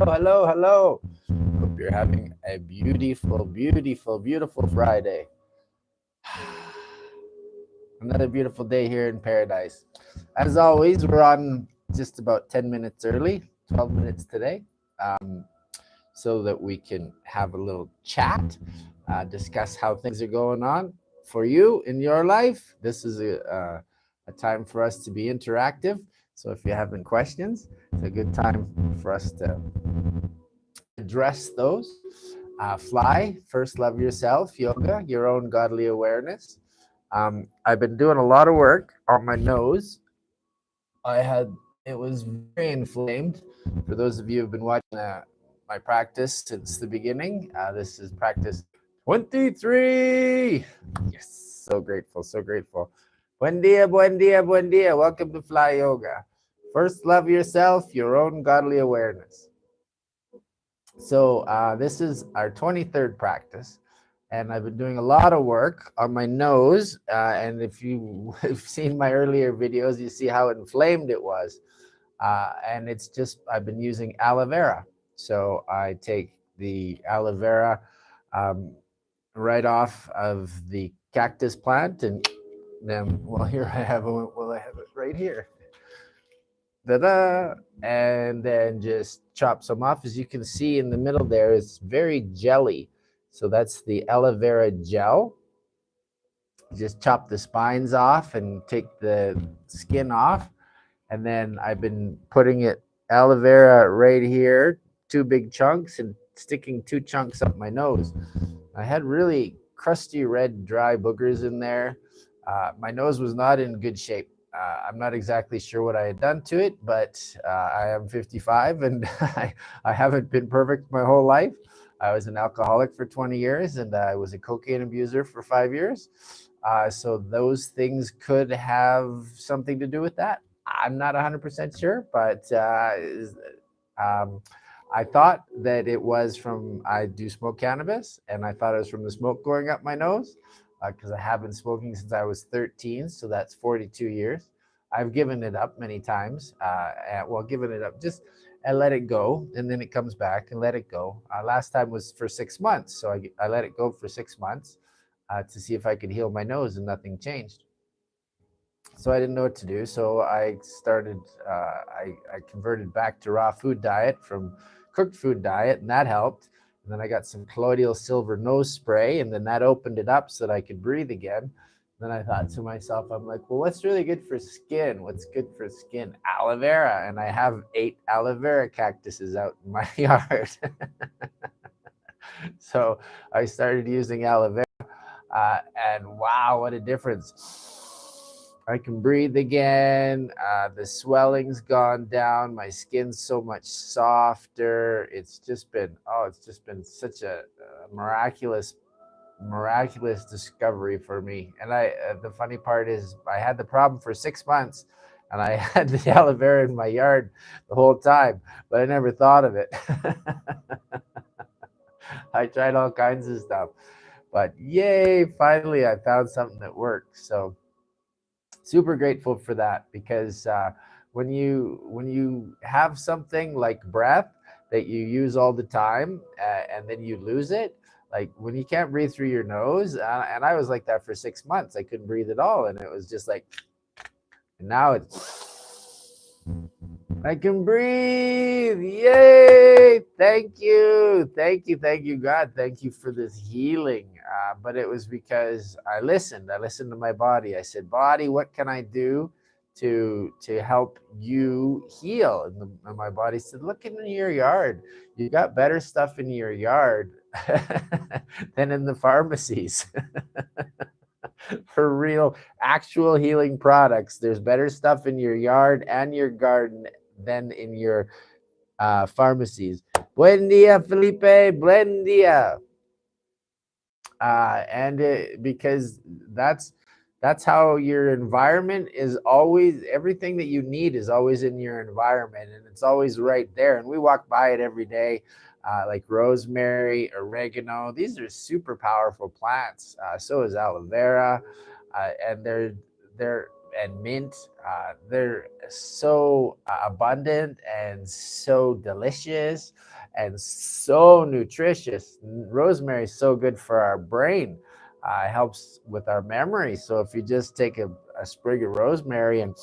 hello. Hope you're having a beautiful Friday. Another beautiful day here in paradise. As always, we're on just about 10 minutes early, 12 minutes today, um, so that we can have a little chat, discuss how things are going on for you in your life. This is a time for us to be interactive. So if you have any questions, it's a good time for us to address those. Fly, first love yourself, yoga, your own godly awareness. I've been doing a lot of work on my nose. It was very inflamed. For those of you who've been watching my practice since the beginning, this is practice 23. Yes, so grateful, so grateful. Buen dia, buen dia, buen dia. Welcome to Fly Yoga. First love yourself, your own godly awareness. So this is our 23rd practice, and I've been doing a lot of work on my nose. And if you have seen my earlier videos, you see how inflamed it was. And it's just, I've been using aloe vera. So I take the aloe vera right off of the cactus plant, and then, well, here I have it. Well, I have it right here. Da-da, and then just chop some off. As you can see in the middle there, it's very jelly. So that's the aloe vera gel. Just chop the spines off and take the skin off. And then I've been putting it aloe vera right here, 2 big chunks, and sticking 2 chunks up my nose. I had really crusty red dry boogers in there. My nose was not in good shape. I'm not exactly sure what I had done to it, but I am 55 and I haven't been perfect my whole life. I was an alcoholic for 20 years and I was a cocaine abuser for 5 years. So those things could have something to do with that. I'm not 100% sure, but I thought that it was from, I do smoke cannabis, and I thought it was from the smoke going up my nose because I have been smoking since I was 13, so that's 42 years. I've given it up many times. Given it up, just and let it go, and then it comes back and let it go. Last time was for 6 months, so I let it go for 6 months to see if I could heal my nose, and nothing changed. So I didn't know what to do. So I started, I converted back to raw food diet from cooked food diet, and that helped. And then I got some colloidal silver nose spray, and then that opened it up so that I could breathe again. Then I thought to myself, I'm like, well, what's really good for skin? What's good for skin? Aloe vera. And I have 8 aloe vera cactuses out in my yard. So I started using aloe vera, and wow, what a difference. I can breathe again. The swelling's gone down. My skin's so much softer. It's just been such a miraculous discovery for me. And the funny part is, I had the problem for 6 months, and I had the aloe vera in my yard the whole time, but I never thought of it. I tried all kinds of stuff, but yay! Finally, I found something that works. So super grateful for that, because when you have something like breath that you use all the time, and then you lose it, like when you can't breathe through your nose, and I was like that for 6 months. I couldn't breathe at all, and it was just like, and now I can breathe. Yay! Thank you, God. Thank you for this healing. But it was because I listened. I listened to my body. I said, "Body, what can I do to help you heal?" And my body said, "Look in your yard. You got better stuff in your yard than in the pharmacies." For real, actual healing products, there's better stuff in your yard and your garden than in your pharmacies. Buen dia, Felipe. Buen dia. Because that's how your environment is always, everything that you need is always in your environment, and it's always right there. And we walk by it every day, like rosemary, oregano. These are super powerful plants. So is aloe vera, and they're and mint. They're so abundant and so delicious and so nutritious. Rosemary is so good for our brain. Helps with our memory. So if you just take a sprig of rosemary and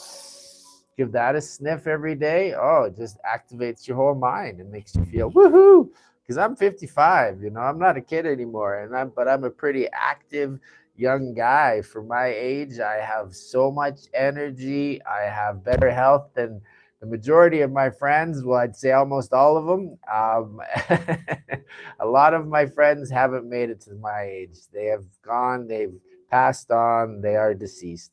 give that a sniff every day, oh, it just activates your whole mind and makes you feel woohoo. Because I'm 55, I'm not a kid anymore, but I'm a pretty active young guy for my age. I have so much energy. I have better health than the majority of my friends. Well, I'd say almost all of them. A lot of my friends haven't made it to my age. They have gone, they've passed on, they are deceased.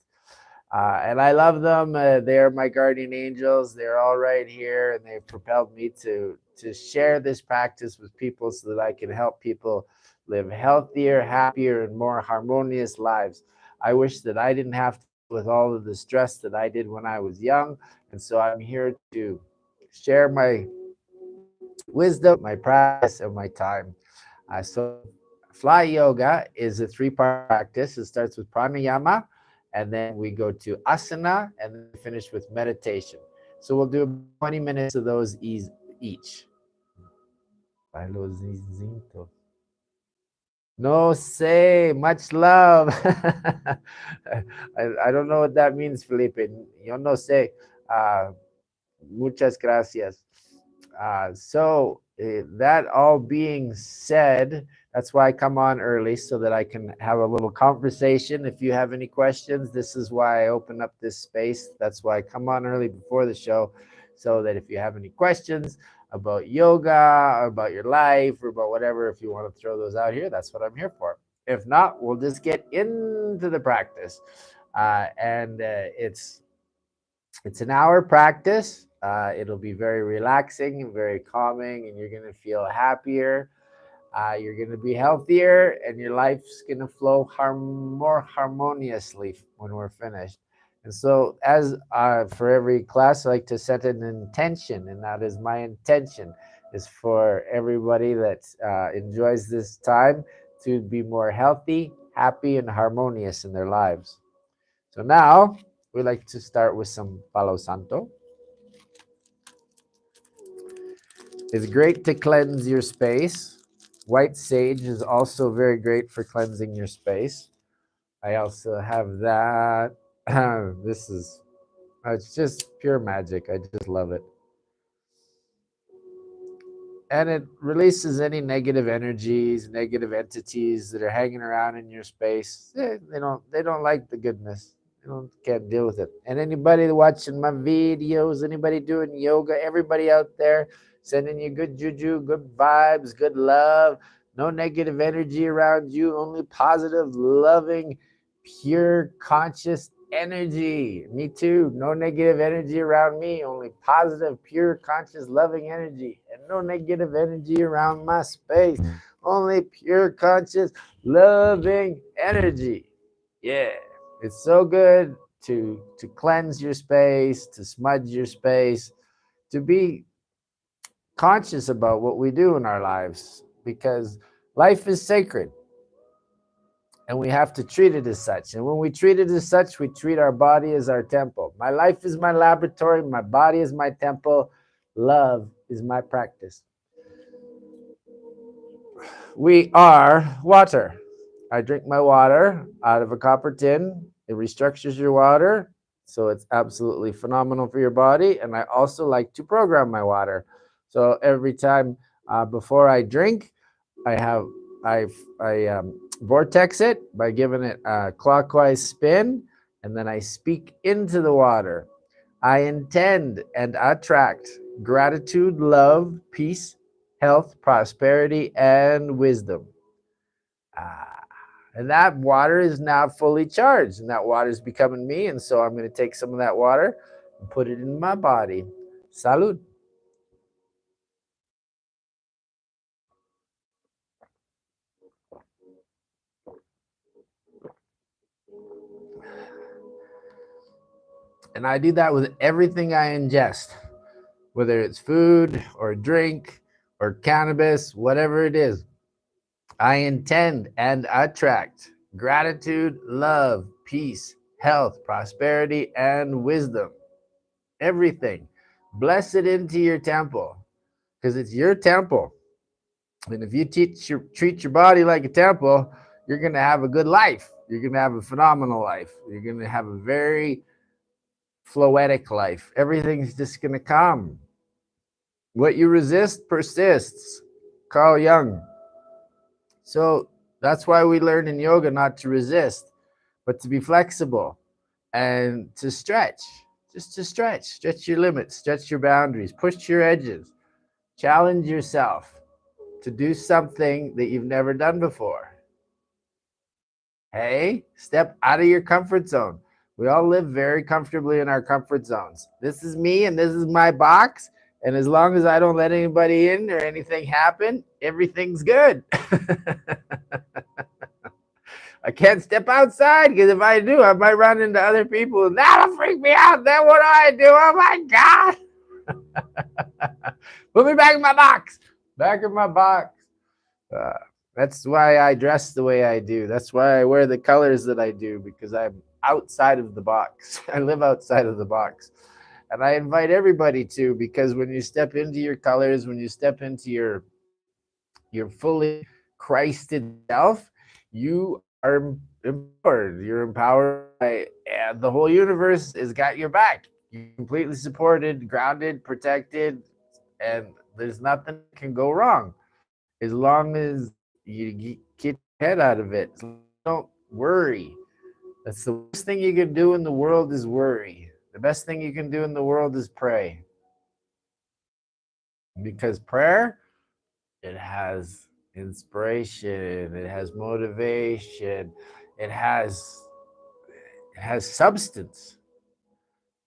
And I love them. They're my guardian angels. They're all right here, and they've propelled me to share this practice with people so that I can help people live healthier, happier, and more harmonious lives. I wish that I didn't have to deal with all of the stress that I did when I was young. And so I'm here to share my wisdom, my practice, and my time. So fly yoga is a three-part practice. It starts with pranayama, and then we go to asana, and then we finish with meditation. So we'll do 20 minutes of those each. No say, much love. I don't know what that means, Felipe. Yo no sé. Muchas gracias. That all being said, that's why I come on early so that I can have a little conversation. If you have any questions, this is why I open up this space. That's why I come on early before the show, so that if you have any questions about yoga or about your life or about whatever, if you want to throw those out here, that's what I'm here for. If not, we'll just get into the practice. It's an hour practice. It'll be very relaxing and very calming, and you're going to feel happier. You're going to be healthier, and your life's going to flow more harmoniously when we're finished. And so, as for every class, I like to set an intention, and that is my intention is for everybody that enjoys this time to be more healthy, happy, and harmonious in their lives. So now we like to start with some Palo Santo. It's great to cleanse your space. White sage is also very great for cleansing your space. I also have that. It's just pure magic. I just love it. And it releases any negative energies, negative entities that are hanging around in your space. They don't like the goodness. Can't deal with it. And anybody watching my videos, anybody doing yoga, everybody out there sending you good juju, good vibes, good love, no negative energy around you, only positive, loving, pure, conscious energy. Me too. No negative energy around me, only positive, pure, conscious, loving energy. And no negative energy around my space, only pure, conscious, loving energy. Yeah. It's so good to cleanse your space, to smudge your space, to be conscious about what we do in our lives, because life is sacred and we have to treat it as such. And when we treat it as such, we treat our body as our temple. My life is my laboratory, my body is my temple, love is my practice. We are water. I drink my water out of a copper tin. It restructures your water, so it's absolutely phenomenal for your body. And I also like to program my water. So every time before I drink, I vortex it by giving it a clockwise spin, and then I speak into the water. I intend and attract gratitude, love, peace, health, prosperity, and wisdom. And that water is now fully charged, and that water is becoming me. And so I'm going to take some of that water and put it in my body. Salud. And I do that with everything I ingest, whether it's food or drink or cannabis, whatever it is. I intend and attract gratitude, love, peace, health, prosperity, and wisdom. Everything. Bless it into your temple because it's your temple. And if you treat your body like a temple, you're going to have a good life. You're going to have a phenomenal life. You're going to have a very floetic life. Everything's just going to come. What you resist persists. Carl Jung. So that's why we learn in yoga not to resist, but to be flexible and to stretch. Just to stretch your limits, stretch your boundaries, push your edges, challenge yourself to do something that you've never done before. Hey, step out of your comfort zone. We all live very comfortably in our comfort zones. This is me and this is my box. And as long as I don't let anybody in or anything happen, everything's good. I can't step outside because if I do, I might run into other people and that'll freak me out. Then what do I do? Oh my God. Put me back in my box. Back in my box. That's why I dress the way I do. That's why I wear the colors that I do, because I'm outside of the box. I live outside of the box. And I invite everybody to, because when you step into your colors, when you step into your fully Christed self, you are empowered. You're empowered by the whole universe has got your back. You're completely supported, grounded, protected, and there's nothing that can go wrong as long as you get your head out of it. Don't worry. That's the worst thing you can do in the world is worry. The best thing you can do in the world is pray. Because prayer, it has inspiration, it has motivation, it has substance.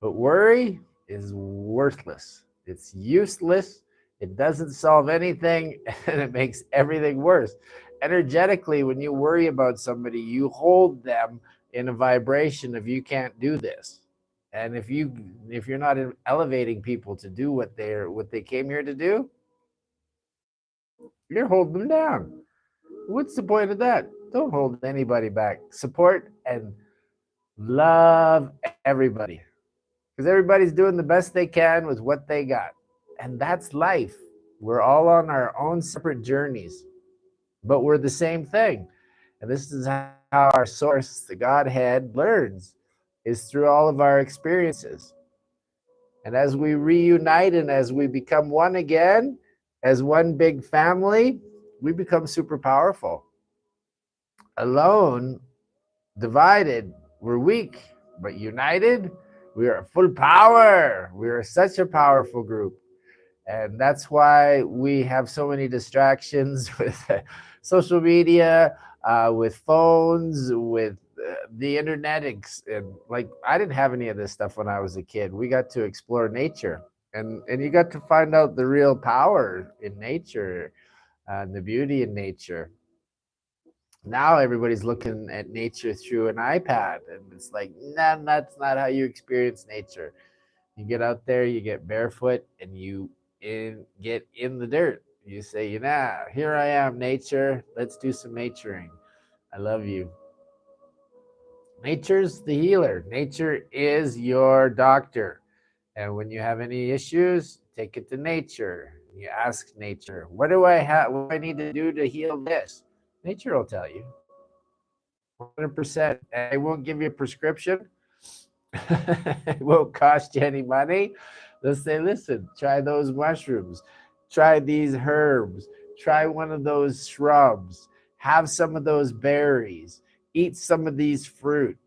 But worry is worthless. It's useless. It doesn't solve anything, and it makes everything worse. Energetically, when you worry about somebody, you hold them in a vibration of you can't do this. And if you're not elevating people to do what they came here to do, you're holding them down. What's the point of that? Don't hold anybody back. Support and love everybody, because everybody's doing the best they can with what they got. And that's life. We're all on our own separate journeys, but we're the same thing. And this is how our source, the Godhead, learns, is through all of our experiences. And as we reunite and as we become one again, as one big family, we become super powerful. Alone, divided, we're weak, but united, we are full power. We are such a powerful group. And that's why we have so many distractions with social media, with phones, with the internet. And like, I didn't have any of this stuff when I was a kid. We got to explore nature, and you got to find out the real power in nature and the beauty in nature. Now everybody's looking at nature through an iPad, and it's like, nah, that's not how you experience nature. You get out there, you get barefoot, and you get in the dirt. You say, here I am, nature. Let's do some naturing. I love you. Nature's the healer. Nature is your doctor. And when you have any issues, take it to nature. You ask nature, what do I have? What do I need to do to heal this? Nature will tell you. 100%. And they won't give you a prescription. It won't cost you any money. They'll say, listen, try those mushrooms, try these herbs, try one of those shrubs, have some of those berries, eat some of these fruit.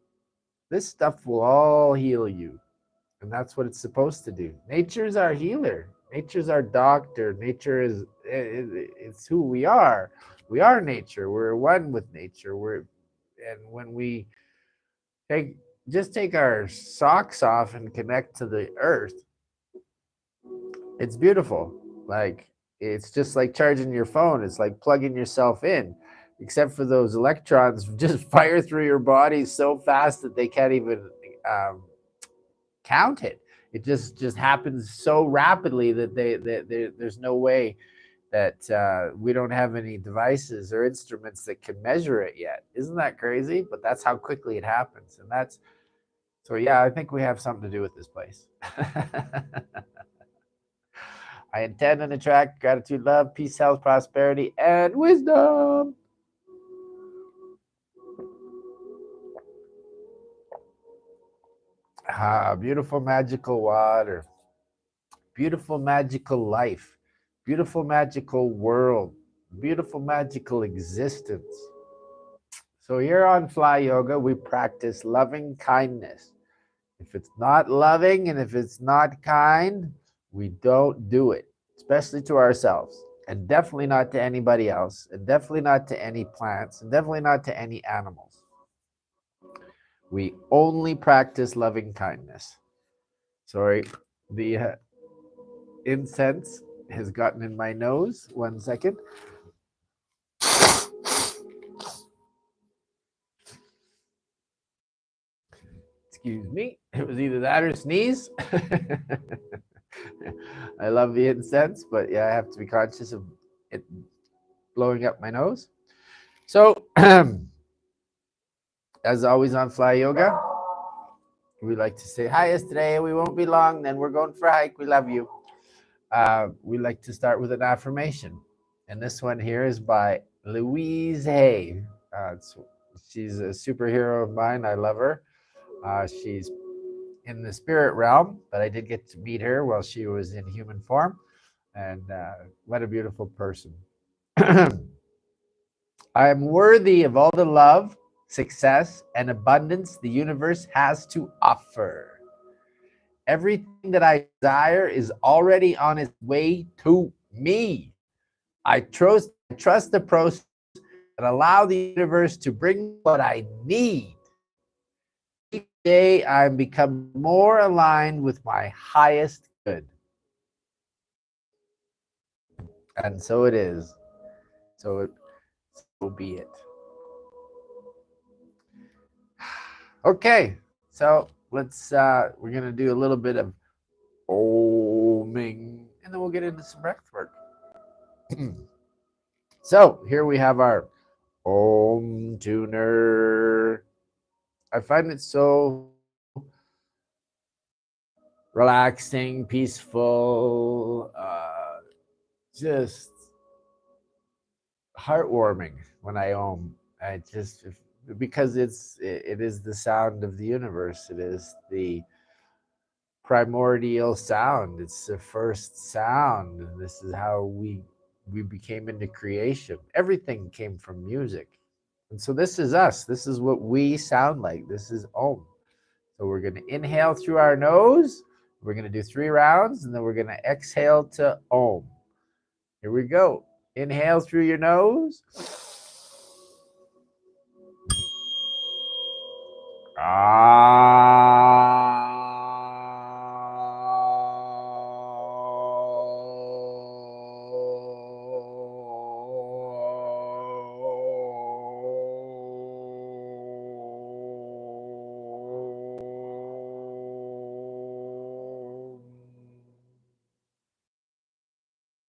This stuff will all heal you. And that's what it's supposed to do. Nature's our healer. Nature's our doctor. Nature it's who we are. We are nature. We're one with nature. And when we take our socks off and connect to the earth, it's beautiful. Like, it's just like charging your phone. It's like plugging yourself in, except for those electrons just fire through your body so fast that they can't even count it. It just happens so rapidly that there's no way that we don't have any devices or instruments that can measure it yet. Isn't that crazy? But that's how quickly it happens. And So yeah, I think we have something to do with this place. I intend and attract gratitude, love, peace, health, prosperity, and wisdom. Beautiful magical water, beautiful magical life, beautiful magical world, beautiful magical existence. So here on Fly Yoga, we practice loving kindness. If it's not loving and if it's not kind, we don't do it, especially to ourselves, and definitely not to anybody else, and definitely not to any plants, and definitely not to any animals. We only practice loving kindness. Sorry, the incense has gotten in my nose. 1 second. Excuse me. It was either that or sneeze. I love the incense, but yeah, I have to be conscious of it blowing up my nose. So, as always on Fly Yoga, we like to say hi yesterday. We won't be long. Then we're going for a hike. We love you. We like to start with an affirmation. And this one here is by Louise Hay. She's a superhero of mine. I love her. She's in the spirit realm, but I did get to meet her while she was in human form. And what a beautiful person. I am worthy of all the love, success, and abundance the universe has to offer. Everything that I desire is already on its way to me. I trust the process and allow the universe to bring what I need. Each day I'm becoming more aligned with my highest good. And so it is. So be it. Okay, so we're gonna do a little bit of oming, and then we'll get into some breath work. So here we have our Om tuner. I find it so relaxing, peaceful, just heartwarming when I om. I just because it is the sound of the universe. It is the primordial sound. It's the first sound, and this is how we became into creation. Everything came from music. And so this is us. This is what we sound like. This is Om. So we're going to inhale through our nose. We're going to do 3 rounds, and then we're going to exhale to Om. Here we go. Inhale through your nose.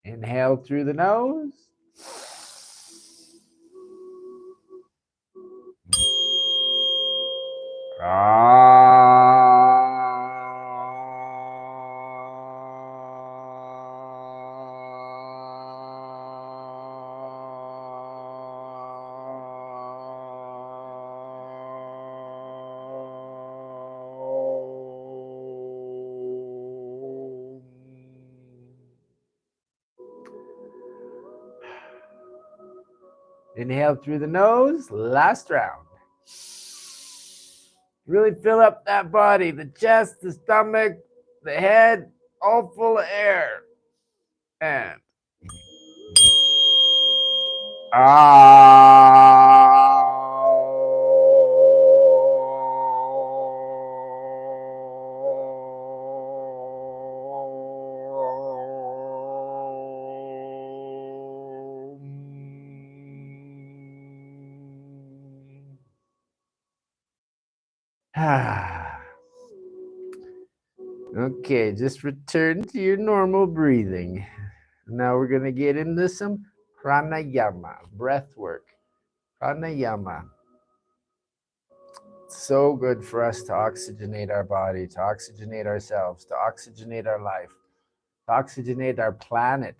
Inhale through the nose. Inhale through the nose. Last round. Really fill up that body, the chest, the stomach, the head, all full of air. And okay, just return to your normal breathing. Now we're going to get into some pranayama, breath work. Pranayama. So good for us to oxygenate our body, to oxygenate ourselves, to oxygenate our life, to oxygenate our planet.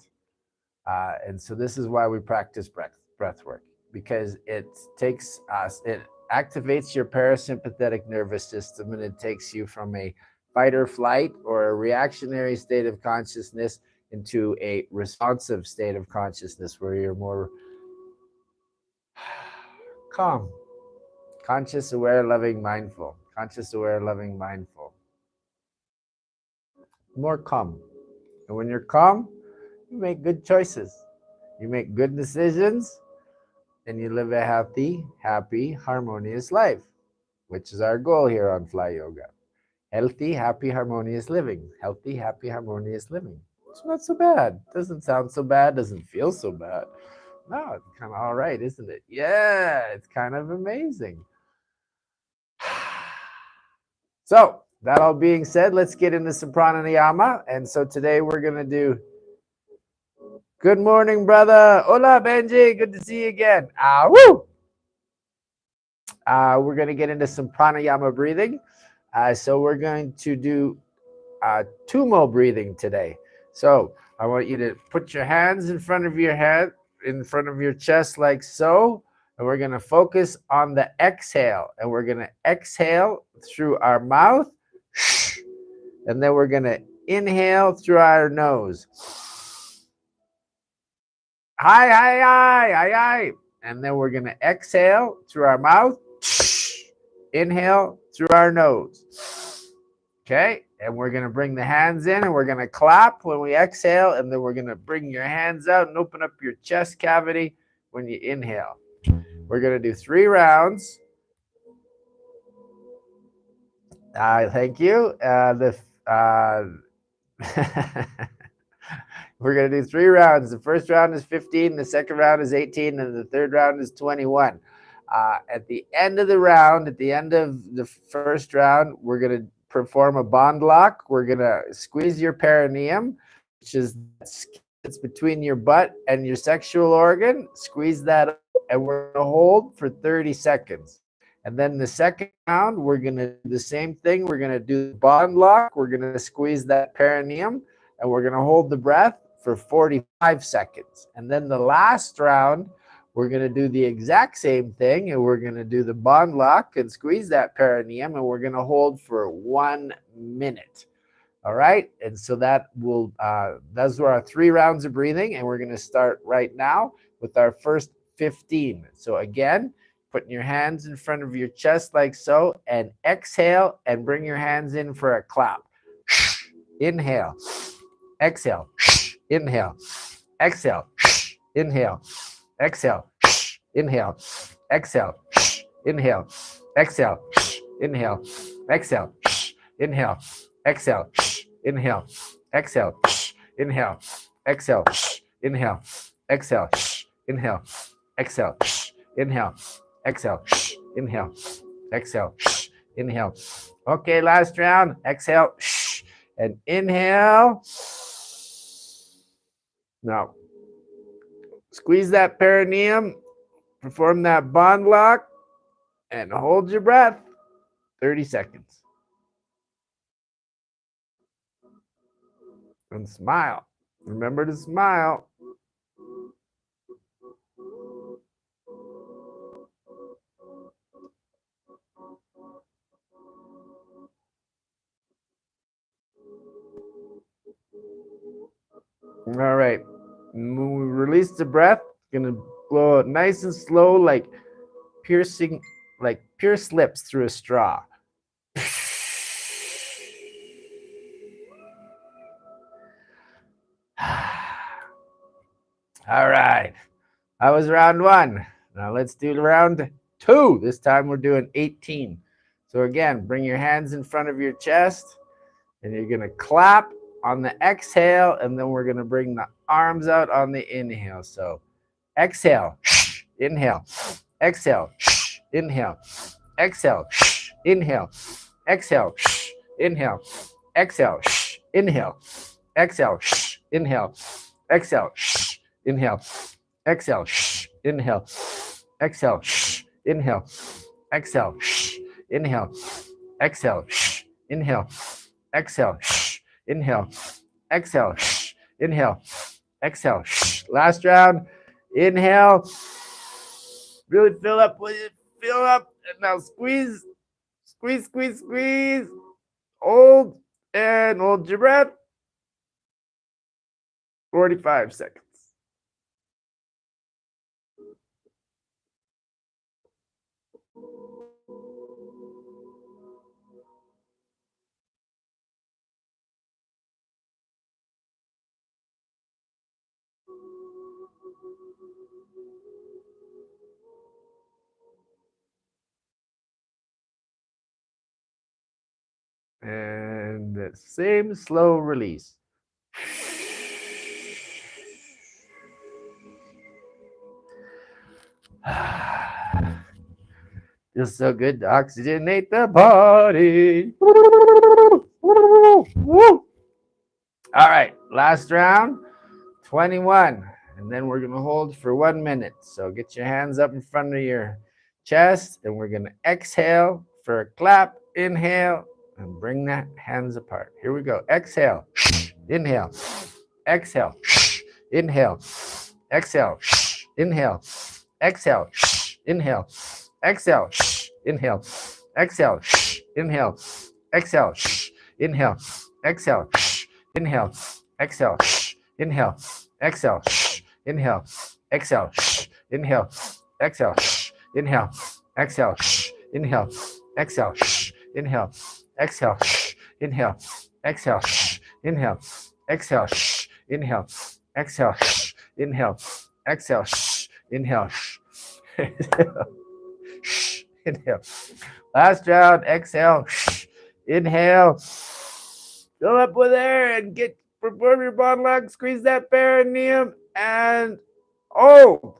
And so this is why we practice breath work, because it takes us, it activates your parasympathetic nervous system, and it takes you from a fight or flight or a reactionary state of consciousness into a responsive state of consciousness where you're more calm, conscious, aware, loving, mindful, conscious, aware, loving, mindful, more calm. And when you're calm, you make good choices, you make good decisions, and you live a healthy, happy, harmonious life, which is our goal here on Fly Yoga. Healthy, happy, harmonious living. Healthy, happy, harmonious living. It's not so bad. Doesn't sound so bad. Doesn't feel so bad. No, it's kind of all right, isn't it? Yeah, it's kind of amazing. So, that all being said, let's get into some pranayama. And so today we're going to do good morning, brother. Hola, Benji. Good to see you again. Woo! We're going to get into some pranayama breathing. So we're going to do tumo breathing today. So I want you to put your hands in front of your head, in front of your chest like so. And we're going to focus on the exhale. And we're going to exhale through our mouth. And then we're going to inhale through our nose. Hi, hi, hi, hi, hi. And then we're going to exhale through our mouth. Inhale through our nose. Okay, and we're going to bring the hands in and we're going to clap when we exhale, and then we're going to bring your hands out and open up your chest cavity when you inhale. We're going to do 3 rounds. Thank you. We're going to do 3 rounds. The first round is 15, the second round is 18, and the third round is 21. At the end of the round, at the end of the first round, we're going to perform a bond lock. We're going to squeeze your perineum, which is it's between your butt and your sexual organ. Squeeze that up, and we're going to hold for 30 seconds. And then the second round, we're going to do the same thing. We're going to do the bond lock. We're going to squeeze that perineum, and we're going to hold the breath for 45 seconds. And then the last round, we're going to do the exact same thing, and we're going to do the bond lock and squeeze that perineum, and we're going to hold for 1 minute. All right. And so that will, those are our 3 rounds of breathing, and we're going to start right now with our first 15. So again, putting your hands in front of your chest like so, and exhale and bring your hands in for a clap. Inhale, exhale, inhale, exhale, inhale, exhale, inhale, exhale, inhale, exhale, inhale, exhale, inhale, exhale, inhale, exhale, inhale, exhale, inhale, exhale, inhale, exhale, inhale, exhale, inhale, exhale, inhale. Okay, last round. Exhale and inhale. Now, squeeze that perineum, perform that bond lock, and hold your breath 30 seconds. And smile. Remember to smile. All right. When we release the breath, it's going to blow out nice and slow, like piercing, like pierced lips through a straw. All right. That was round 1. Now let's do round 2. This time we're doing 18. So again, bring your hands in front of your chest, and you're going to clap on the exhale, and then we're going to bring the arms out on the inhale. So exhale, inhale, exhale, inhale, exhale, inhale, exhale, inhale, exhale, inhale, exhale, inhale, exhale, inhale, exhale, inhale, exhale, inhale, exhale, Inhale. Exhale. Inhale. Exhale. Inhale. Exhale. Inhale. Exhale. Last round. Inhale. Really fill up with it. Fill up. And now squeeze. Squeeze, squeeze, squeeze. Hold. And hold your breath. 45 seconds. And the same slow release. Feels so good to oxygenate the body. All right, last round, 21. And then we're going to hold for 1 minute. So get your hands up in front of your chest, and we're going to exhale for a clap. Inhale, and bring that hands apart. Here we go. Exhale. Inhale. Exhale. Inhale. Exhale. Inhale. Exhale. Inhale. Exhale. Inhale. Exhale. Inhale. Exhale. Inhale. Exhale. Inhale. Exhale. Inhale. Exhale. Inhale. Exhale. Inhale. Exhale. Inhale. Exhale. Inhale. Exhale. Inhale. Exhale. Inhale. Exhale. Inhale. Exhale. Inhale. Exhale. Inhale. Exhale. Inhale. Inhale. Last round. Exhale. Inhale. Fill up with air and perform your bottom lock. Squeeze that perineum and hold.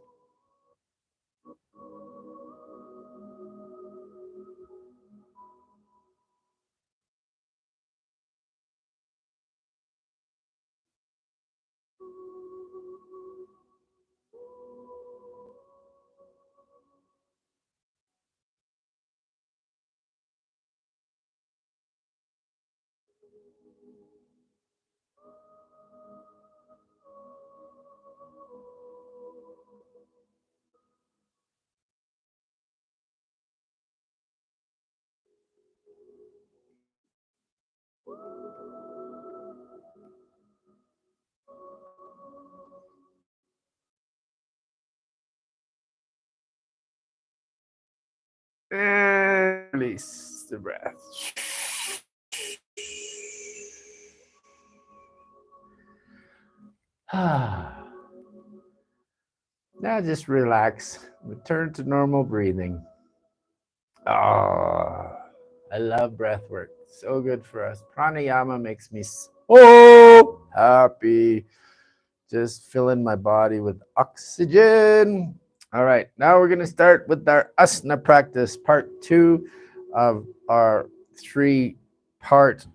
And release the breath. Now just relax. Return to normal breathing. Oh, I love breath work. So good for us. Pranayama makes me so happy. Just filling my body with oxygen. All right, now we're going to start with our asana practice, part 2 of our 3-part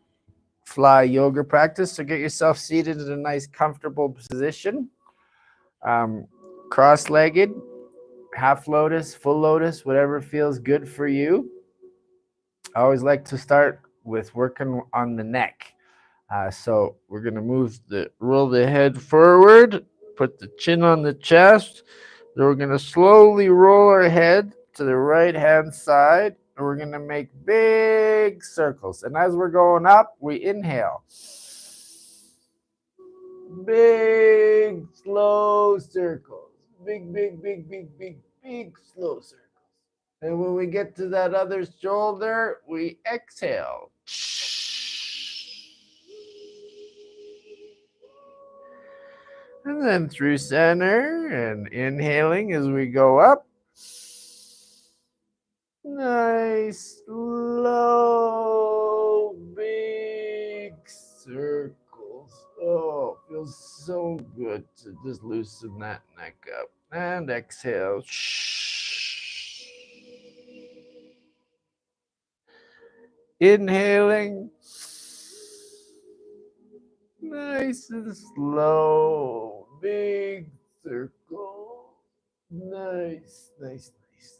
fly yoga practice. So get yourself seated in a nice, comfortable position. Cross-legged, half lotus, full lotus, whatever feels good for you. I always like to start with working on the neck. So we're going to roll the head forward, put the chin on the chest. Then we're going to slowly roll our head to the right-hand side, and we're going to make big circles. And as we're going up, we inhale. Big, slow circles. Big, big, big, big, big, big, slow circles. And when we get to that other shoulder, we exhale. And then through center and inhaling as we go up. Nice, slow, big circles. Oh, feels so good to just loosen that neck up. And exhale. Inhaling. Nice and slow. Big circle. Nice, nice, nice.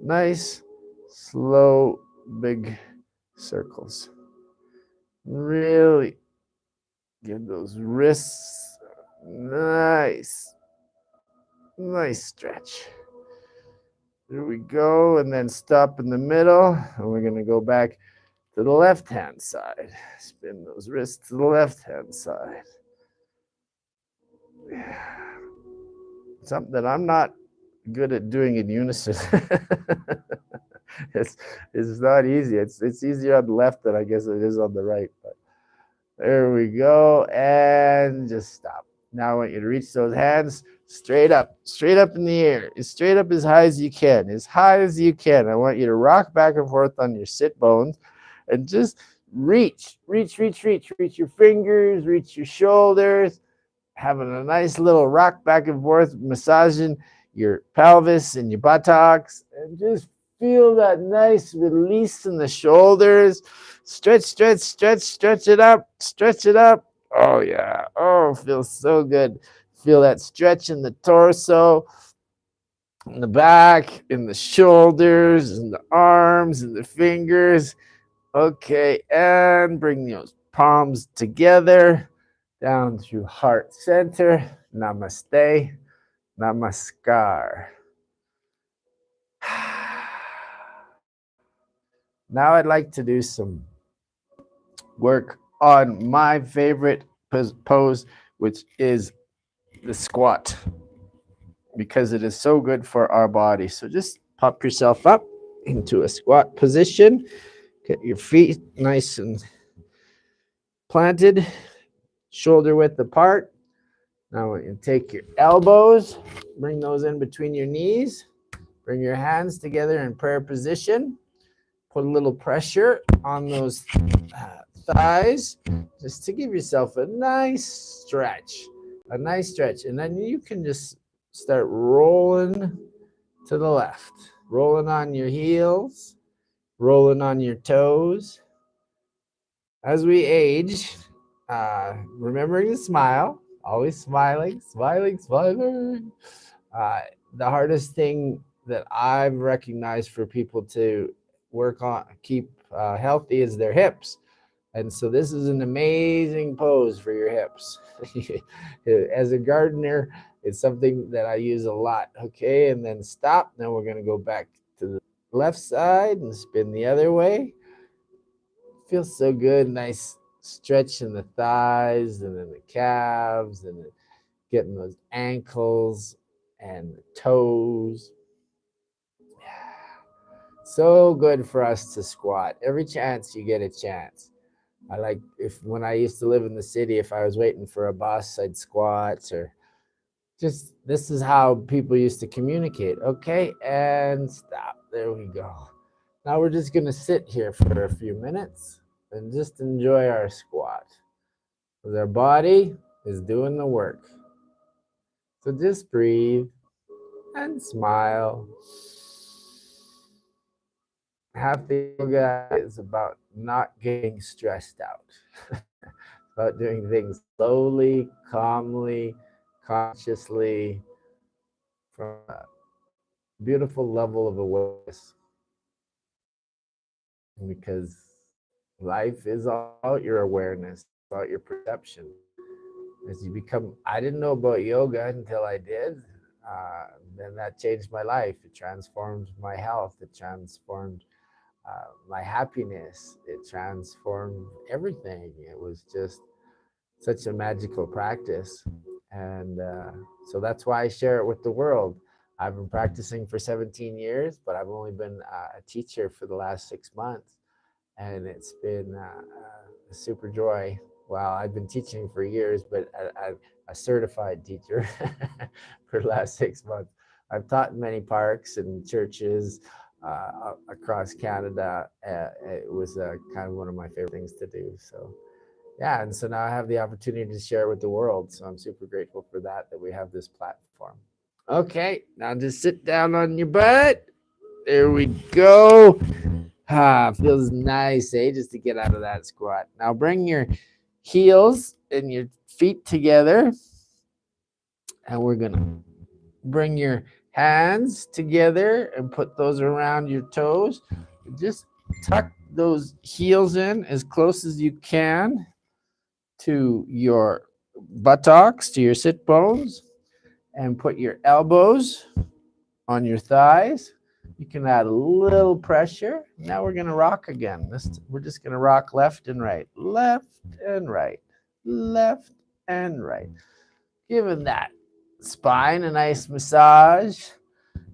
Nice, slow, big circles. Really give those wrists nice stretch. Here we go, and then stop in the middle, and we're gonna go back to the left-hand side. Spin those wrists to the left-hand side. Something that I'm not good at doing in unison. it's not easy. It's easier on the left than I guess it is on the right. But there we go, and just stop. Now I want you to reach those hands straight up in the air, as straight up as high as you can, as high as you can. I want you to rock back and forth on your sit bones, and just reach your fingers, reach your shoulders, having a nice little rock back and forth, massaging your pelvis and your buttocks, and just feel that nice release in the shoulders. Stretch it up, stretch it up. Oh, yeah. Oh, feels so good. Feel that stretch in the torso, in the back, in the shoulders, in the arms, in the fingers. Okay, and bring those palms together down through heart center. Namaste, namaskar. Now I'd like to do some work on my favorite pose, which is the squat, because it is so good for our body. So just pop yourself up into a squat position. Get your feet nice and planted, shoulder width apart. Now I want you to take your elbows, bring those in between your knees, bring your hands together in prayer position. Put a little pressure on those thighs just to give yourself a nice stretch. And then you can just start rolling to the left, rolling on your heels, rolling on your toes. As we age, remembering to smile, always smiling. The hardest thing that I've recognized for people to work on, keep healthy, is their hips. And so this is an amazing pose for your hips. As a gardener, it's something that I use a lot. Okay, and then stop. Now we're going to go back to the left side and spin the other way. Feels so good. Nice stretch in the thighs and then the calves and then getting those ankles and the toes. So good for us to squat. Every chance you get a chance. I like, if when I used to live in the city, if I was waiting for a bus, I'd squat, or just, this is how people used to communicate. Okay, and stop. There we go. Now we're just gonna sit here for a few minutes and just enjoy our squat, because our body is doing the work. So just breathe and smile. Half the yoga is about not getting stressed out. About doing things slowly, calmly, consciously, from a beautiful level of awareness. Because life is about your awareness, about your perception. As you become, I didn't know about yoga until I did. Then that changed my life. It transformed my health. It transformed my happiness. It transformed everything. It was just such a magical practice. And so that's why I share it with the world. I've been practicing for 17 years, but I've only been a teacher for the last 6 months. And it's been a super joy. Well, I've been teaching for years, but a certified teacher for the last 6 months. I've taught in many parks and churches across Canada. It was kind of one of my favorite things to do. So, yeah, and so now I have the opportunity to share it with the world. So I'm super grateful for that we have this platform. Okay, now just sit down on your butt. There we go. Feels nice, just to get out of that squat. Now bring your heels and your feet together, and we're gonna bring your hands together and put those around your toes. Just tuck those heels in as close as you can to your buttocks, to your sit bones, and put your elbows on your thighs. You can add a little pressure. Now we're going to rock again. We're just going to rock left and right, left and right, left and right. Giving that spine a nice massage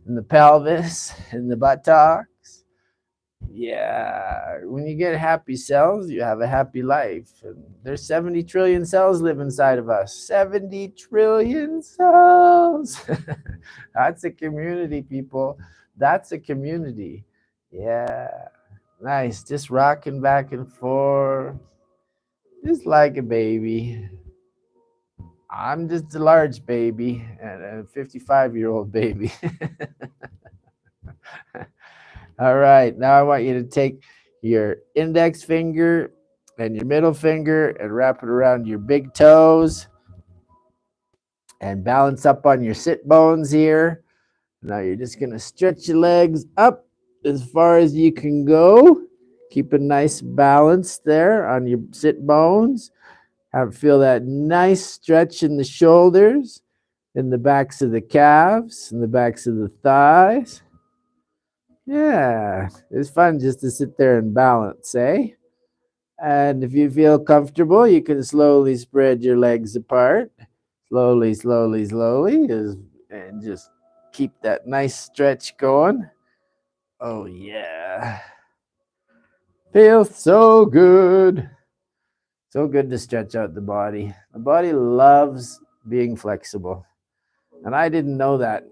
in the pelvis and the buttocks. Yeah, when you get happy cells, you have a happy life. And there's 70 trillion cells live inside of us. 70 trillion cells. That's a community, people. That's a community. Yeah, nice. Just rocking back and forth, just like a baby. I'm just a large baby and a 55-year-old baby. All right, now I want you to take your index finger and your middle finger and wrap it around your big toes and balance up on your sit bones here. Now you're just going to stretch your legs up as far as you can go. Keep a nice balance there on your sit bones. Feel that nice stretch in the shoulders, in the backs of the calves, in the backs of the thighs. Yeah, it's fun just to sit there and balance, eh? And if you feel comfortable, you can slowly spread your legs apart. Slowly, slowly, slowly. And just keep that nice stretch going. Oh, yeah. Feels so good. So good to stretch out the body. The body loves being flexible. And I didn't know that.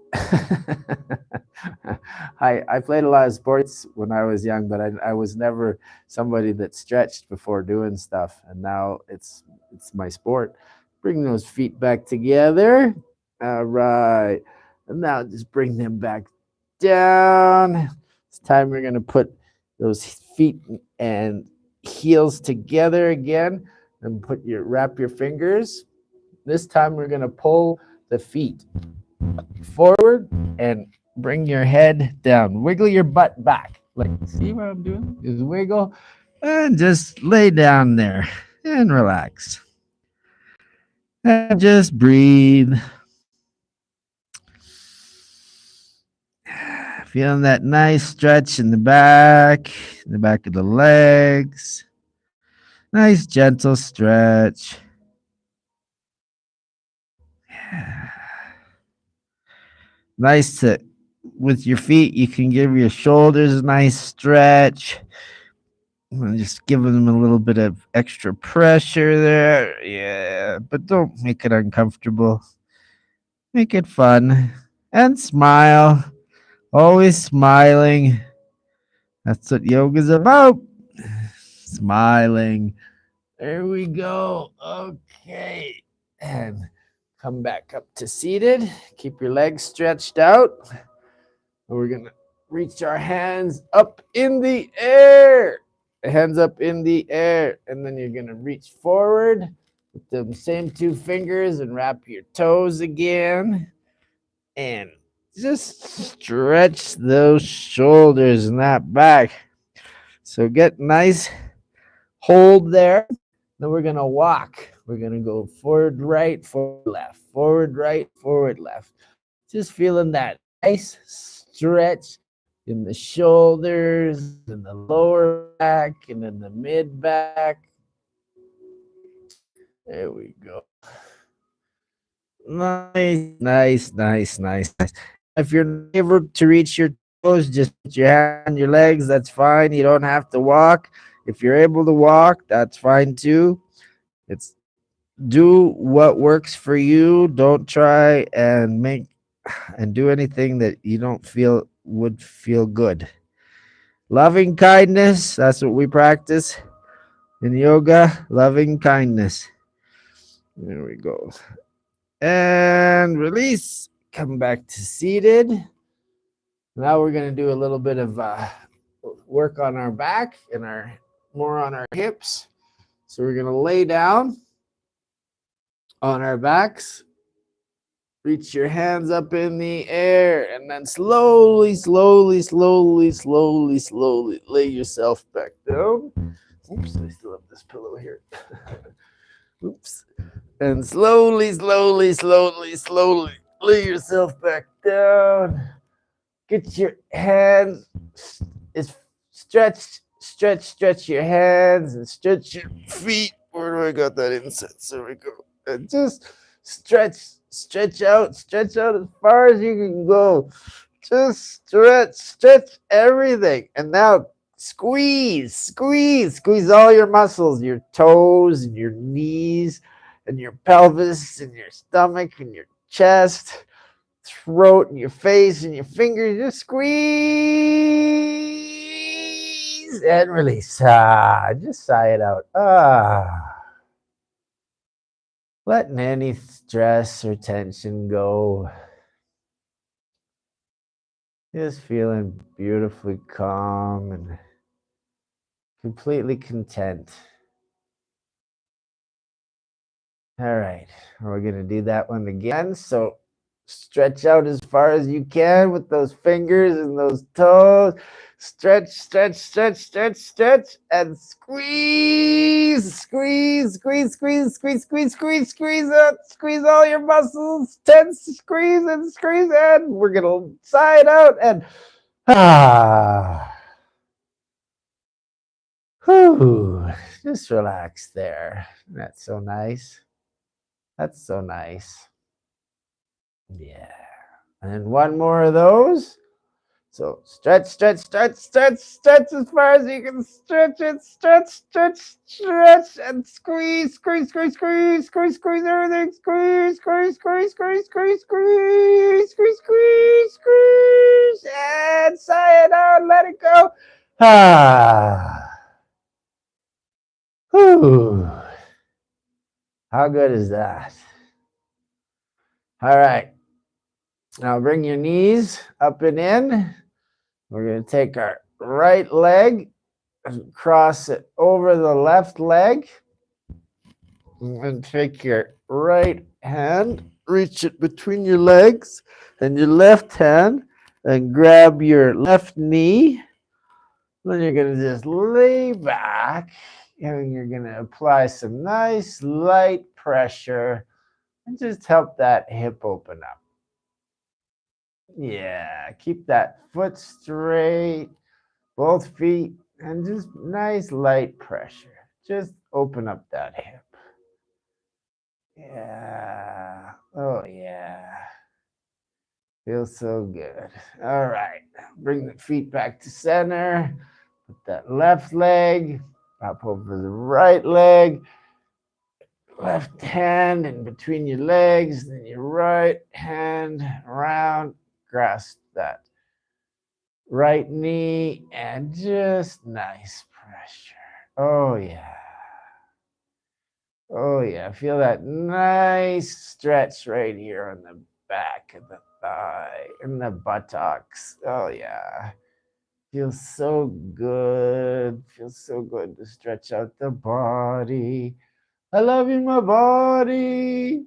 I played a lot of sports when I was young, but I was never somebody that stretched before doing stuff. And now it's my sport. Bring those feet back together. All right. And now just bring them back down. This time we're going to put those feet and heels together again and wrap your fingers. This time we're going to pull the feet forward and bring your head down. Wiggle your butt back. Like, see what I'm doing? Just wiggle and just lay down there and relax. And just breathe. Feeling that nice stretch in the back of the legs. Nice gentle stretch. Nice to, with your feet, you can give your shoulders a nice stretch. And just giving them a little bit of extra pressure there. Yeah, but don't make it uncomfortable. Make it fun. And smile. Always smiling. That's what yoga's about. Smiling. There we go. Okay. And come back up to seated. Keep your legs stretched out. We're going to reach our hands up in the air. Hands up in the air. And then you're going to reach forward with the same two fingers and wrap your toes again. And just stretch those shoulders and that back. So get nice hold there. Then we're going to walk. We're going to go forward, right, forward, left, forward, right, forward, left. Just feeling that nice stretch in the shoulders, in the lower back, and in the mid back. There we go. Nice, nice, nice, nice, nice. If you're not able to reach your toes, just put your hand on your legs. That's fine. You don't have to walk. If you're able to walk, that's fine too. It's do what works for you. Don't try and do anything that you don't feel would feel good. Loving kindness, that's what we practice in yoga. Loving kindness. There we go. And release. Come back to seated. Now we're going to do a little bit of work on our back and more on our hips. So we're going to lay down on our backs Reach your hands up in the air and then slowly, slowly, slowly, slowly, slowly lay yourself back down. Oops, I still have this pillow here. Oops. And slowly, slowly, slowly, slowly lay yourself back down. Get your hands stretch your hands and stretch your feet. Where do I got that incense? There we go. And just stretch out as far as you can go. Just stretch everything. And now squeeze all your muscles, your toes and your knees and your pelvis and your stomach and your chest, throat and your face and your fingers. Just squeeze and release. Just sigh it out. Letting any stress or tension go. Just feeling beautifully calm and completely content. All right, we're going to do that one again. So stretch out as far as you can with those fingers and those toes. Stretch, and squeeze out. Squeeze all your muscles. Tense, squeeze, and we're going to sigh it out and whew, just relax there. That's so nice. Yeah. And one more of those. So stretch as far as you can stretch it. Stretch, and squeeze everything. Squeeze, and sigh it out, let it go. Whew. How good is that? All right. Now bring your knees up and in. We're going to take our right leg and cross it over the left leg. And take your right hand, reach it between your legs and your left hand, and grab your left knee. Then you're going to just lay back and you're going to apply some nice light pressure and just help that hip open up. Yeah, keep that foot straight, both feet, and just nice light pressure. Just open up that hip. Yeah. Oh, yeah. Feels so good. All right. Bring the feet back to center. Put that left leg up over the right leg. Left hand in between your legs, then your right hand around, grasp that right knee, and just nice pressure. Oh, yeah. Oh, yeah. Feel that nice stretch right here on the back of the thigh and the buttocks. Oh, yeah. Feels so good. Feels so good to stretch out the body. I love you, my body.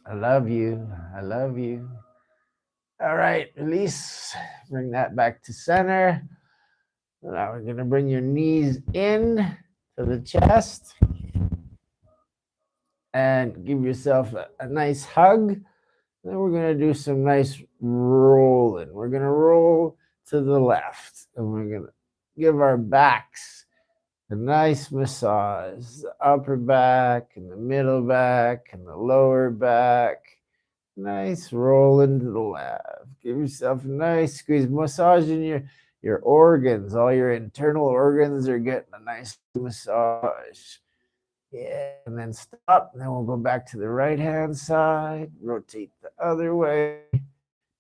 I love you. I love you. All right, release. Bring that back to center. Now we're going to bring your knees in to the chest and give yourself a nice hug. Then we're going to do some nice rolling. We're going to roll to the left and we're going to give our backs a nice massage. The upper back and the middle back and the lower back. Nice roll into the left. Give yourself a nice squeeze. Massaging your organs. All your internal organs are getting a nice massage. Yeah, and then stop. And then we'll go back to the right-hand side. Rotate the other way.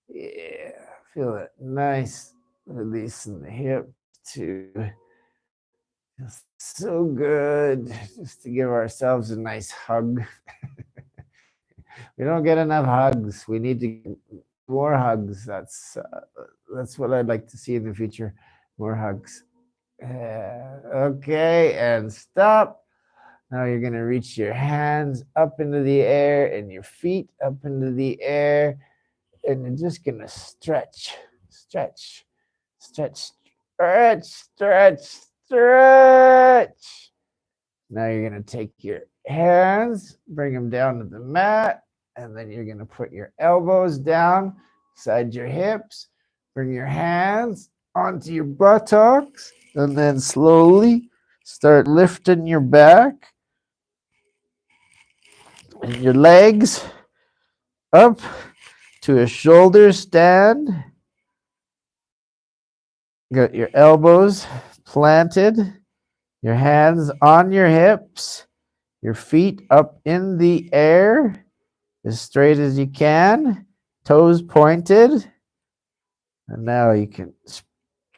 Yeah, feel it. Nice. Releasing the hip too. Feels so good. Just to give ourselves a nice hug. We don't get enough hugs. We need to get more hugs. That's what I'd like to see in the future. More hugs. Okay, and stop. Now you're going to reach your hands up into the air and your feet up into the air. And you're just going to stretch, stretch, stretch, stretch, stretch, stretch. Now you're going to take your hands, bring them down to the mat, and then you're going to put your elbows down beside your hips. Bring your hands onto your buttocks, and then slowly start lifting your back and your legs up to a shoulder stand. Got your elbows planted, your hands on your hips, your feet up in the air as straight as you can, toes pointed. And now you can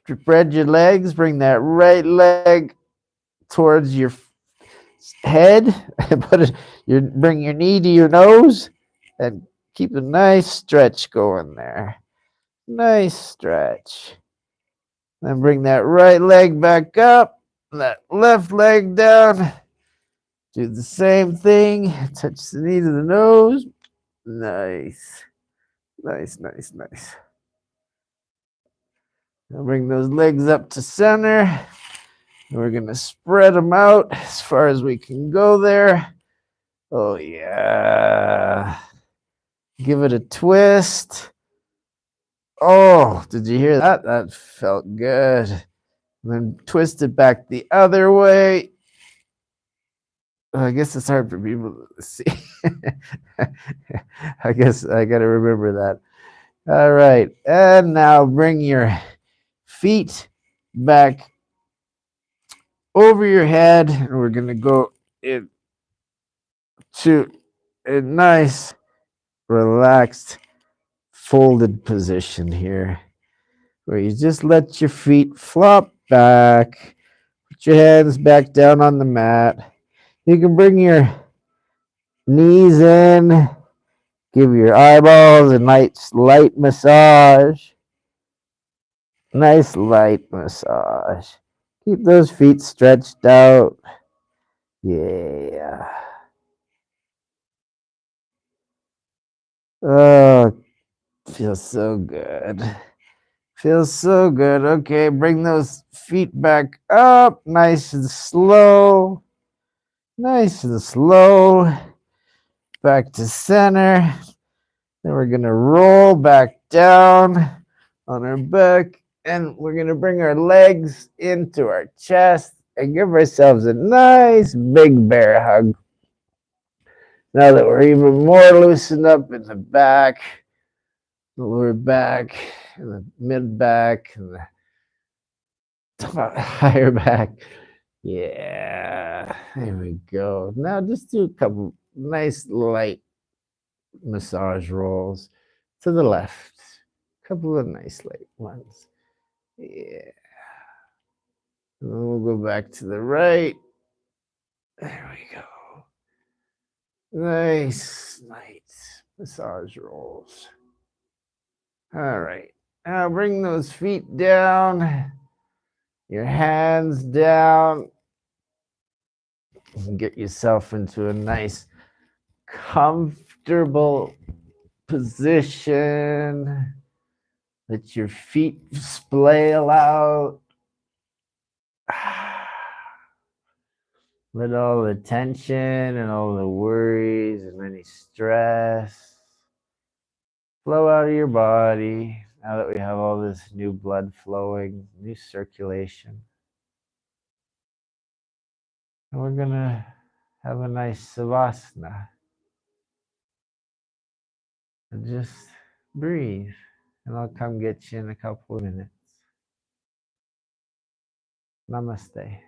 spread your legs, bring that right leg towards your head, bring your knee to your nose, and keep a nice stretch going there. Nice stretch. Then bring that right leg back up, that left leg down. Do the same thing. Touch the knee to the nose. Nice. Nice, nice, nice. Now bring those legs up to center. We're going to spread them out as far as we can go there. Oh, yeah. Give it a twist. Oh, did you hear that? That felt good. And then twist it back the other way. I guess it's hard for people to see. I guess I got to remember that. All right. And now bring your feet back over your head. And we're going to go into a nice, relaxed, folded position here, where you just let your feet flop back. Put your hands back down on the mat. You can bring your knees in. Give your eyeballs a nice light massage. Nice light massage. Keep those feet stretched out. Yeah. Oh, feels so good. Feels so good. Okay, bring those feet back up. Nice and slow. Nice and slow. Back to center. Then we're going to roll back down on our back. And we're going to bring our legs into our chest and give ourselves a nice big bear hug. Now that we're even more loosened up in the back, the lower back, and the mid back, and the higher back. Yeah, there we go. Now just do a couple nice light massage rolls to the left. A couple of nice light ones. Yeah. And then we'll go back to the right. There we go. Nice light massage rolls. All right. Now bring those feet down, your hands down, and get yourself into a nice, comfortable position. Let your feet splail out. Let all the tension and all the worries and any stress flow out of your body now that we have all this new blood flowing, new circulation. And we're going to have a nice savasana. And just breathe. And I'll come get you in a couple of minutes. Namaste.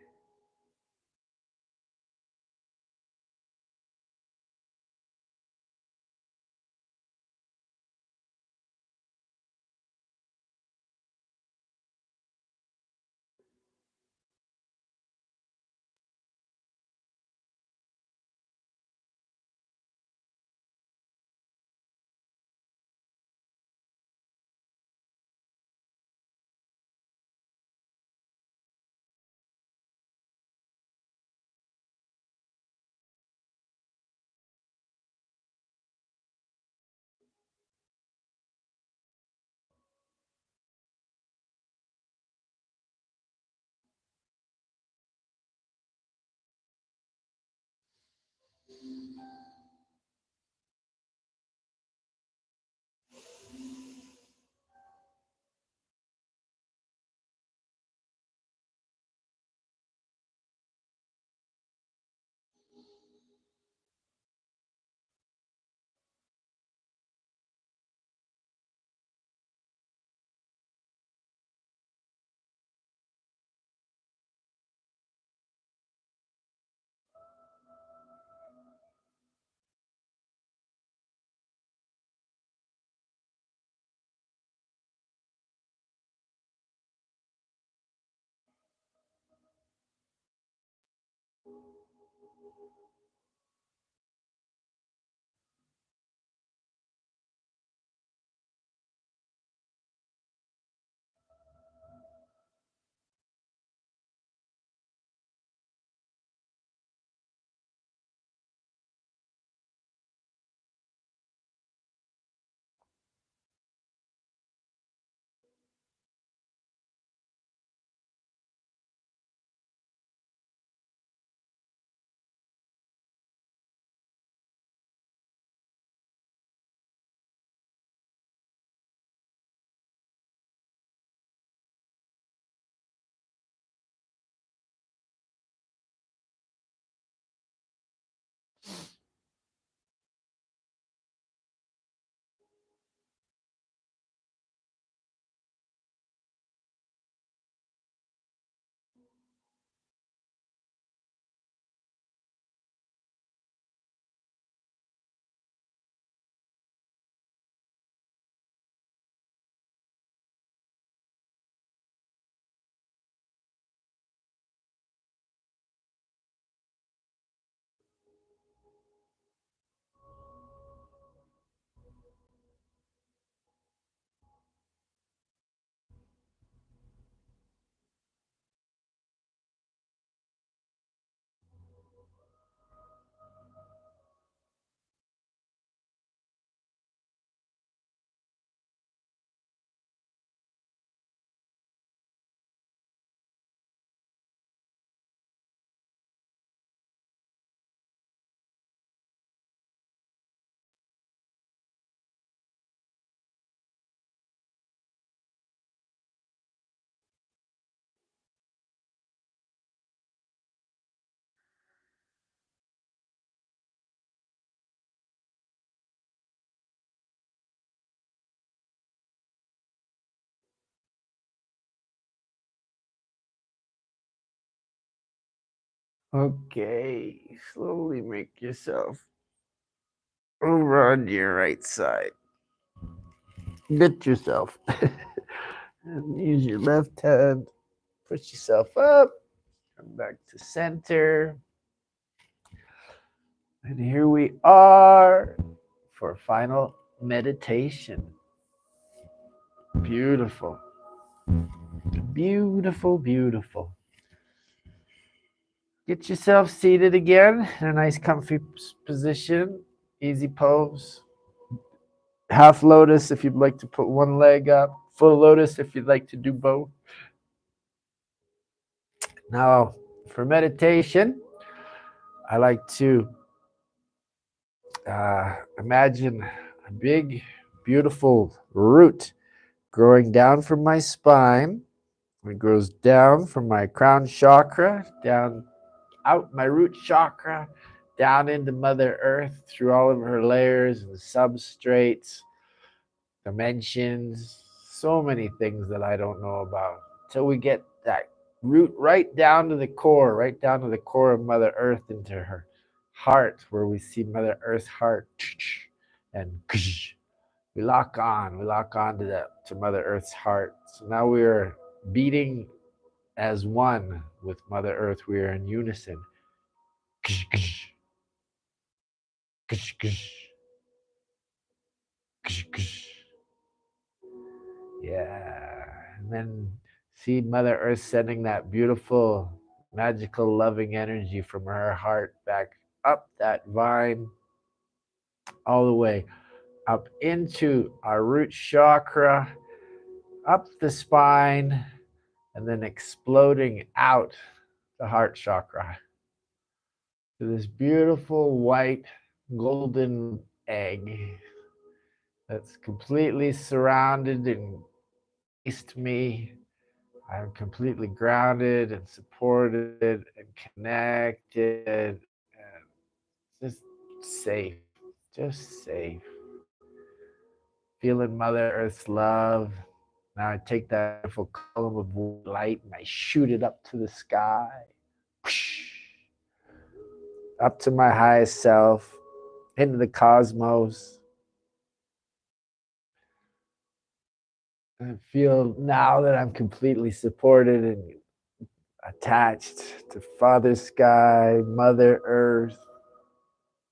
Okay, slowly make yourself over on your right side. Lift yourself. And use your left hand. Push yourself up. Come back to center. And here we are for final meditation. Beautiful. Beautiful, beautiful. Get yourself seated again in a nice comfy position. Easy pose. Half lotus if you'd like to put one leg up. Full lotus if you'd like to do both. Now, for meditation, I like to imagine a big, beautiful root growing down from my spine. It grows down from my crown chakra, down out my root chakra, down into Mother Earth through all of her layers and substrates, dimensions, so many things that I don't know about. Till we get that root right down to the core, right down to the core of Mother Earth, into her heart, where we see Mother Earth's heart, and we lock on to that, to Mother Earth's heart. So now we are beating as one with Mother Earth. We are in unison. Yeah. And then see Mother Earth sending that beautiful, magical, loving energy from her heart back up that vine, all the way up into our root chakra, up the spine, and then exploding out the heart chakra. to this beautiful white golden egg that's completely surrounded and encased me. I'm completely grounded and supported and connected and just safe, just safe. Feeling Mother Earth's love. Now I take that beautiful column of white light and I shoot it up to the sky, up to my highest self, into the cosmos. And I feel now that I'm completely supported and attached to Father Sky, Mother Earth,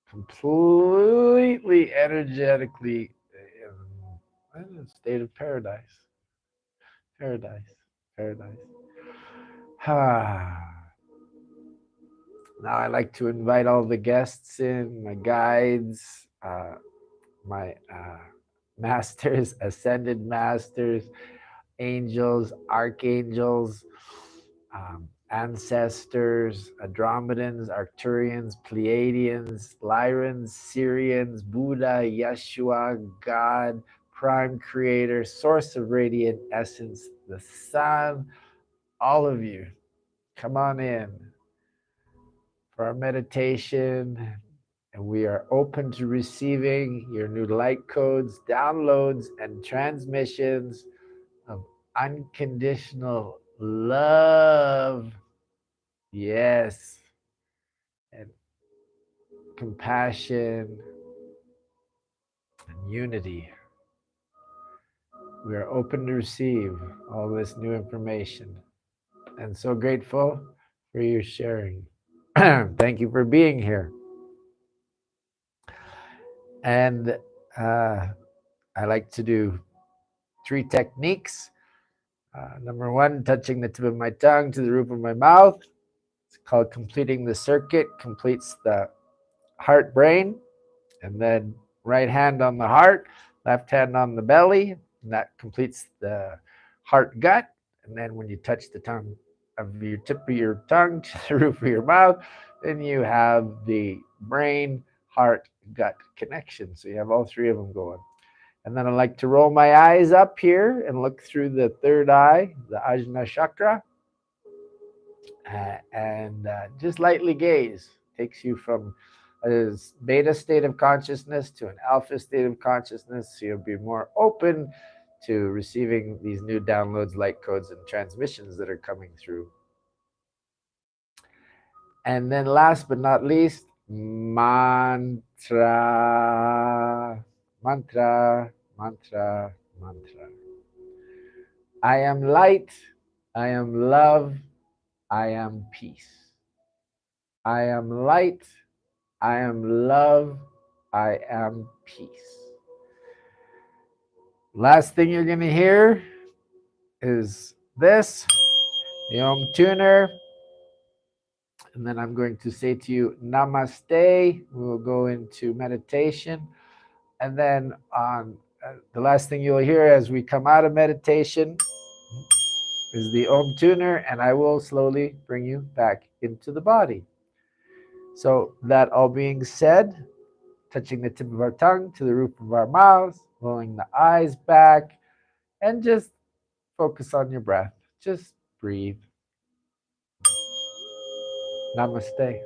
completely energetically in a state of paradise. Paradise. Paradise. Now I like to invite all the guests in, my guides, my masters, ascended masters, angels, archangels, ancestors, Andromedans, Arcturians, Pleiadians, Lyrans, Syrians, Buddha, Yeshua, God, Prime Creator, Source of Radiant Essence, the Sun, all of you, come on in for our meditation. And we are open to receiving your new light codes, downloads, and transmissions of unconditional love. Yes. And compassion and unity. We are open to receive all this new information and so grateful for your sharing. Thank you for being here. And I like to do 3 techniques. Number 1, touching the tip of my tongue to the roof of my mouth. It's called completing the circuit, completes the heart brain. And then right hand on the heart, left hand on the belly, and that completes the heart gut. And then when you touch the tongue of your tip of your tongue to the roof of your mouth, then you have the brain, heart, gut connection. So you have all 3 of them going. And then I like to roll my eyes up here and look through the third eye, the Ajna chakra, and just lightly gaze. Takes you from a beta state of consciousness to an alpha state of consciousness. So you'll be more open to receiving these new downloads, light codes, and transmissions that are coming through. And then last but not least, mantra, mantra, mantra, mantra. I am light, I am love, I am peace. I am light, I am love, I am peace. Last thing you're going to hear is this, the Om Tuner. And then I'm going to say to you, Namaste. We will go into meditation. And then on the last thing you'll hear as we come out of meditation is the Om Tuner, and I will slowly bring you back into the body. So that all being said, touching the tip of our tongue to the roof of our mouths, rolling the eyes back, and just focus on your breath. Just breathe. Namaste.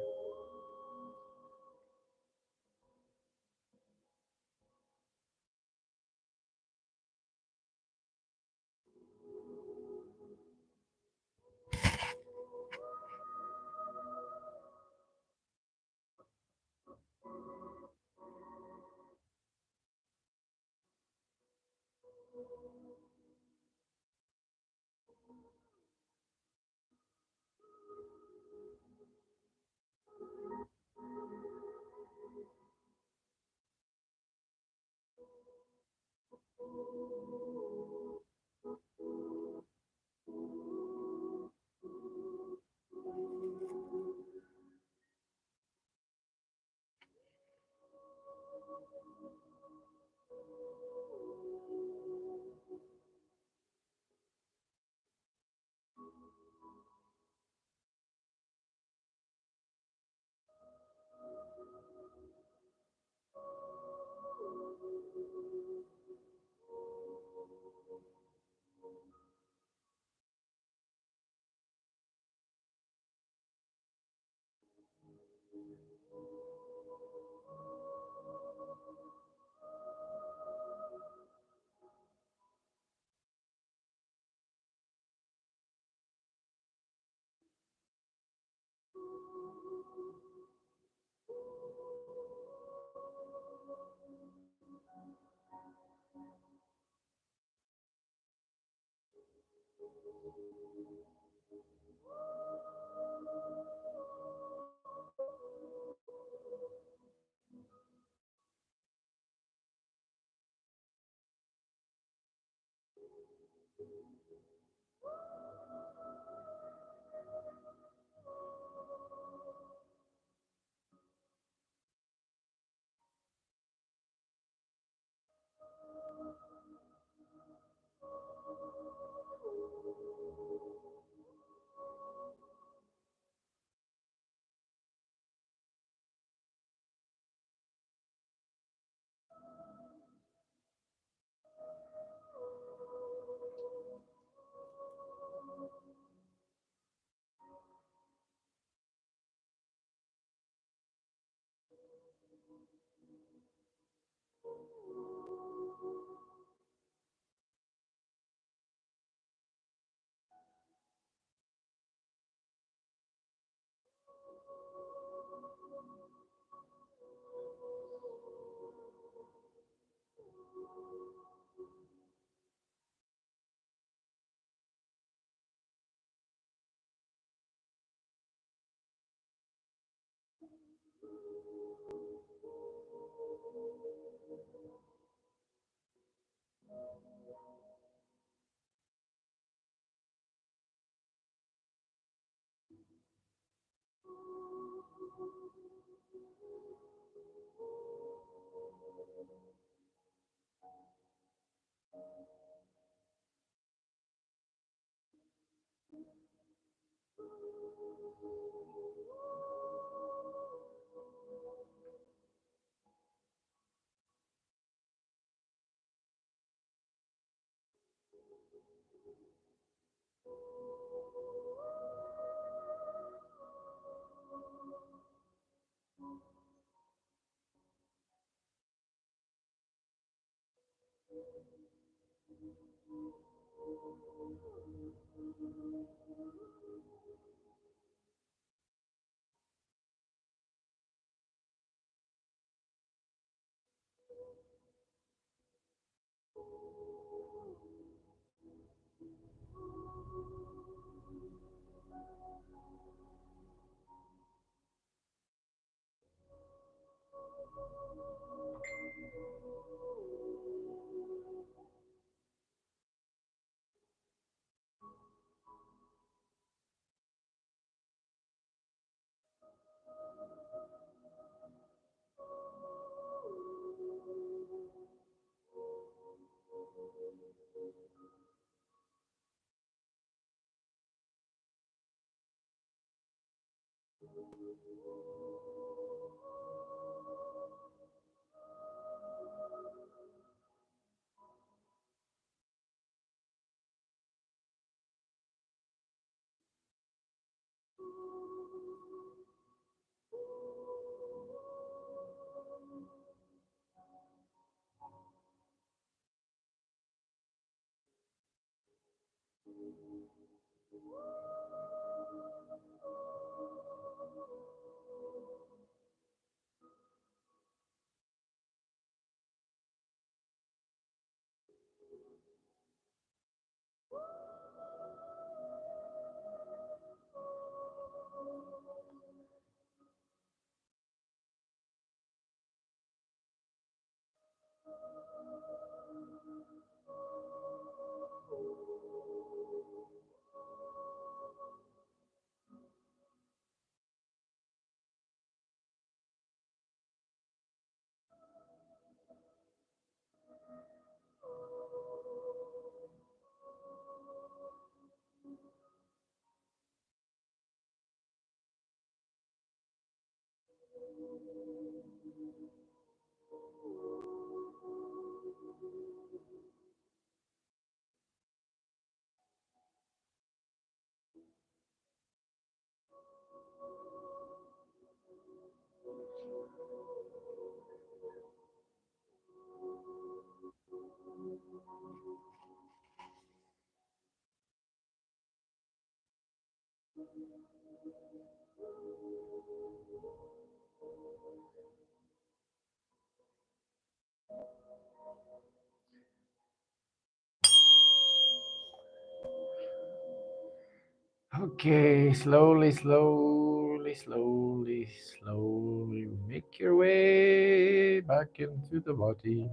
Okay, slowly, slowly, slowly, slowly make your way back into the body.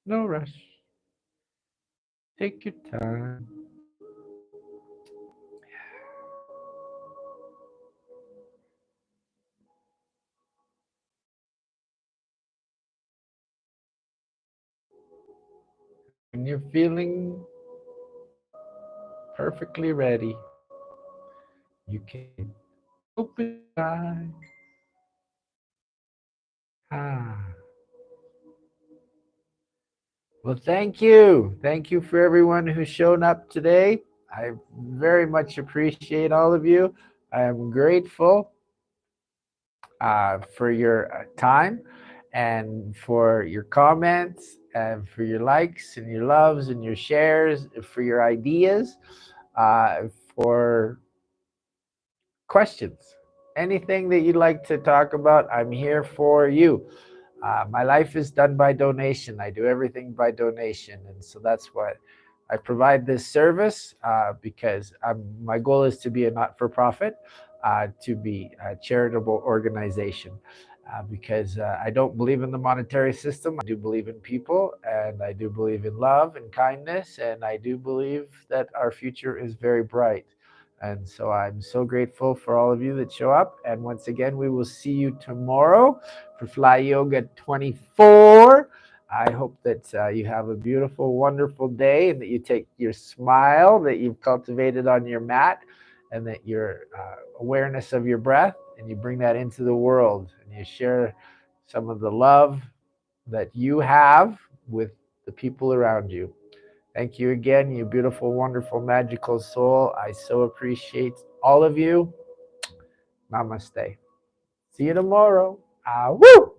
No rush. Take your time. When you're feeling perfectly ready, you can open your eyes. Ah. Well, thank you. Thank you for everyone who's shown up today. I very much appreciate all of you. I am grateful for your time and for your comments and for your likes and your loves and your shares, for your ideas, for questions. Anything that you'd like to talk about, I'm here for you. My life is done by donation. I do everything by donation. And so that's what I provide this service because my goal is to be a not for profit, to be a charitable organization. Because I don't believe in the monetary system. I do believe in people, and I do believe in love and kindness, and I do believe that our future is very bright. And so I'm so grateful for all of you that show up. And once again, we will see you tomorrow for Fly Yoga 24. I hope that you have a beautiful, wonderful day and that you take your smile that you've cultivated on your mat and that your awareness of your breath and you bring that into the world and you share some of the love that you have with the people around you. Thank you again, you beautiful, wonderful, magical soul. I so appreciate all of you. Namaste. See you tomorrow. Ah, woo!